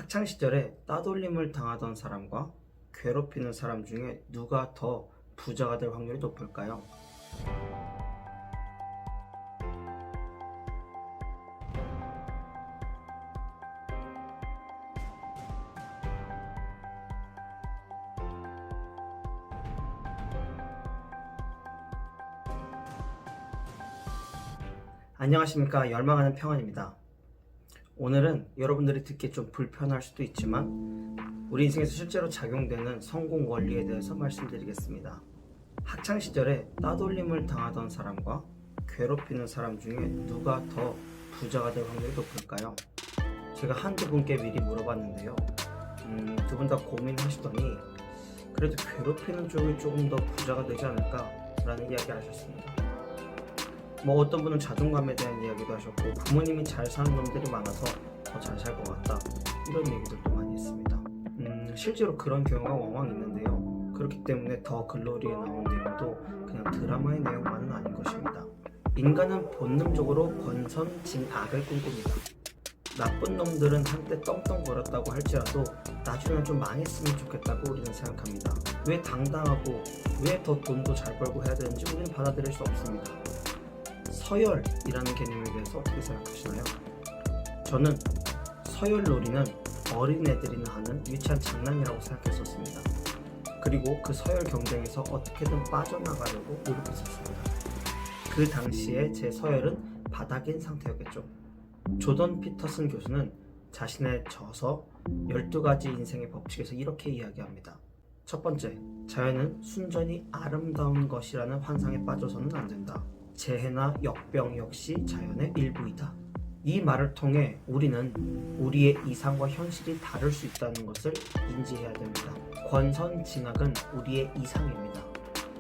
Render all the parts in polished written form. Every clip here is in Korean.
학창 시절에 따돌림을 당하던 사람과 괴롭히는 사람 중에 누가 더 부자가 될 확률이 높을까요? 안녕하십니까. 열망하는 평안입니다. 오늘은 여러분들이 듣기 좀 불편할 수도 있지만 우리 인생에서 실제로 작용되는 성공 원리에 대해서 말씀드리겠습니다. 학창 시절에 따돌림을 당하던 사람과 괴롭히는 사람 중에 누가 더 부자가 될 확률이 높을까요? 제가 한두 분께 미리 물어봤는데요. 두 분 다 고민하시더니 그래도 괴롭히는 쪽이 조금 더 부자가 되지 않을까 라는 이야기를 하셨습니다. 어떤 분은 자존감에 대한 이야기도 하셨고, 부모님이 잘 사는 놈들이 많아서 더 잘 살 것 같다, 이런 얘기들도 많이 했습니다. 실제로 그런 경우가 왕왕 있는데요. 그렇기 때문에 더 글로리에 나온 내용도 그냥 드라마의 내용만은 아닌 것입니다. 인간은 본능적으로 권선징악을 꿈꿉니다. 나쁜 놈들은 한때 떵떵거렸다고 할지라도 나중에 좀 망했으면 좋겠다고 우리는 생각합니다. 왜 당당하고 왜 더 돈도 잘 벌고 해야 되는지 우리는 받아들일 수 없습니다. 서열이라는 개념에 대해서 어떻게 생각하시나요? 저는 서열놀이는 어린애들이나 하는 유치한 장난이라고 생각했었습니다. 그리고 그 서열 경쟁에서 어떻게든 빠져나가려고 노력했었습니다. 그 당시에 제 서열은 바닥인 상태였겠죠. 조던 피터슨 교수는 자신의 저서 12가지 인생의 법칙에서 이렇게 이야기합니다. 첫 번째, 자연은 순전히 아름다운 것이라는 환상에 빠져서는 안 된다. 재해나 역병 역시 자연의 일부이다. 이 말을 통해 우리는 우리의 이상과 현실이 다를 수 있다는 것을 인지해야 됩니다. 권선징악은 우리의 이상입니다.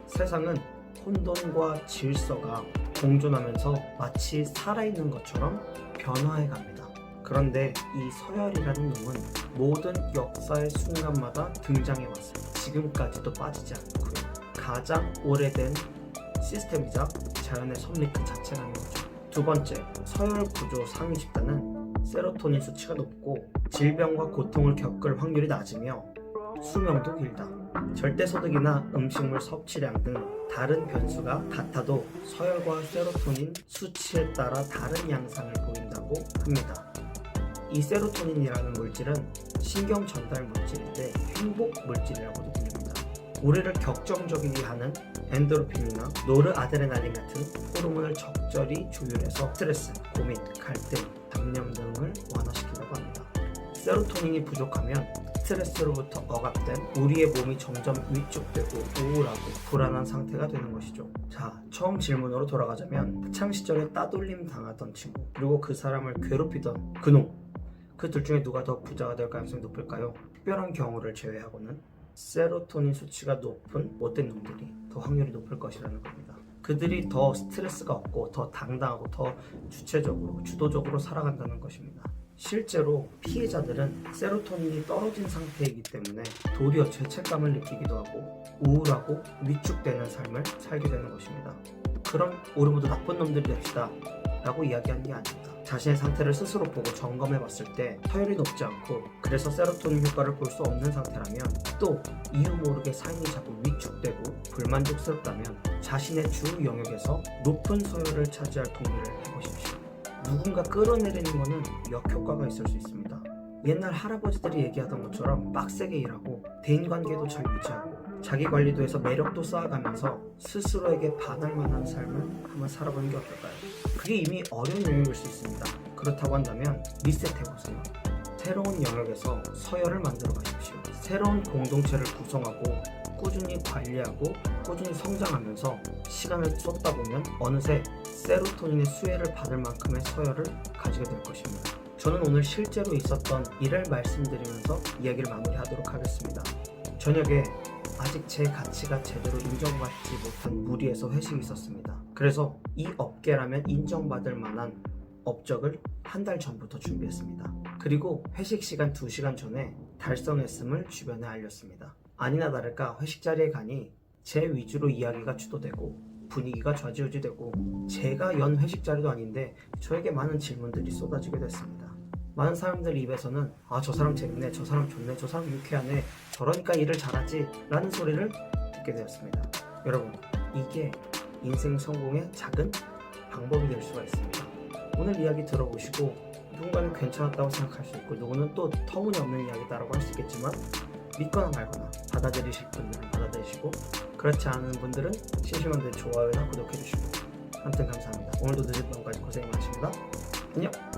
세상은 혼돈과 질서가 공존하면서 마치 살아있는 것처럼 변화해 갑니다. 그런데 이 서열이라는 놈은 모든 역사의 순간마다 등장해 왔습니다. 지금까지도 빠지지 않고요. 가장 오래된 시스템이자 자연의 섭리 그 자체라는 거죠. 두 번째, 서열 구조 상위 집단은 세로토닌 수치가 높고 질병과 고통을 겪을 확률이 낮으며 수명도 길다. 절대소득이나 음식물 섭취량 등 다른 변수가 같아도 서열과 세로토닌 수치에 따라 다른 양상을 보인다고 합니다. 이 세로토닌이라는 물질은 신경 전달 물질인데 행복 물질이라고도 불립니다. 우리를 격정적이게 하는 엔도르핀이나 노르아드레날린 같은 호르몬을 적절히 조율해서 스트레스, 고민, 갈등, 잡념 등을 완화시킨다고 합니다. 세로토닌이 부족하면 스트레스로부터 억압된 우리의 몸이 점점 위축되고 우울하고 불안한 상태가 되는 것이죠. 자, 처음 질문으로 돌아가자면 학창 시절에 따돌림 당하던 친구, 그리고 그 사람을 괴롭히던 그놈, 그 둘 중에 누가 더 부자가 될 가능성이 높을까요? 특별한 경우를 제외하고는 세로토닌 수치가 높은 못된 놈들이 더 확률이 높을 것이라는 겁니다. 그들이 더 스트레스가 없고 더 당당하고 더 주체적으로 주도적으로 살아간다는 것입니다. 실제로 피해자들은 세로토닌이 떨어진 상태이기 때문에 도리어 죄책감을 느끼기도 하고 우울하고 위축되는 삶을 살게 되는 것입니다. 그럼 우리 모두 나쁜 놈들이 됩시다 라고 이야기하는 게 아닙니다. 자신의 상태를 스스로 보고 점검해 봤을 때 서열이 높지 않고 그래서 세로토닌 효과를 볼 수 없는 상태라면, 또 이유 모르게 삶이 자꾸 위축되고 불만족스럽다면 자신의 주 영역에서 높은 서열을 차지할 동기를 해보십시오. 누군가 끌어내리는 것은 역효과가 있을 수 있습니다. 옛날 할아버지들이 얘기하던 것처럼 빡세게 일하고 대인관계도 잘 유지하고 자기관리도 해서 매력도 쌓아가면서 스스로에게 반할 만한 삶을 한번 살아보는 게 어떨까요? 그게 이미 어려운 영역일 수 있습니다. 그렇다고 한다면 리셋해보세요. 새로운 영역에서 서열을 만들어 가십시오. 새로운 공동체를 구성하고 꾸준히 관리하고 꾸준히 성장하면서 시간을 쏟다 보면 어느새 세로토닌의 수혜를 받을 만큼의 서열을 가지게 될 것입니다. 저는 오늘 실제로 있었던 일을 말씀드리면서 이야기를 마무리하도록 하겠습니다. 저녁에 아직 제 가치가 제대로 인정받지 못한 무리에서 회식이 있었습니다. 그래서 이 업계라면 인정받을 만한 업적을 한 달 전부터 준비했습니다. 그리고 회식 시간 2시간 전에 달성했음을 주변에 알렸습니다. 아니나 다를까 회식 자리에 가니 제 위주로 이야기가 주도되고 분위기가 좌지우지되고 제가 연 회식 자리도 아닌데 저에게 많은 질문들이 쏟아지게 됐습니다. 많은 사람들 입에서는 아, 저 사람 재밌네, 저 사람 좋네, 저 사람 유쾌하네, 저러니까 일을 잘하지 라는 소리를 듣게 되었습니다. 여러분, 이게 인생 성공의 작은 방법이 될 수가 있습니다. 오늘 이야기 들어보시고 누군가는 괜찮았다고 생각할 수 있고 누구는 또 터무니없는 이야기다라고 할 수 있겠지만 믿거나 말거나 받아들이실 분들은 받아들이시고 그렇지 않은 분들은 심심한데 좋아요나 구독해주시고 아무튼 감사합니다. 오늘도 늦은 밤까지 고생 많으십니다. 안녕.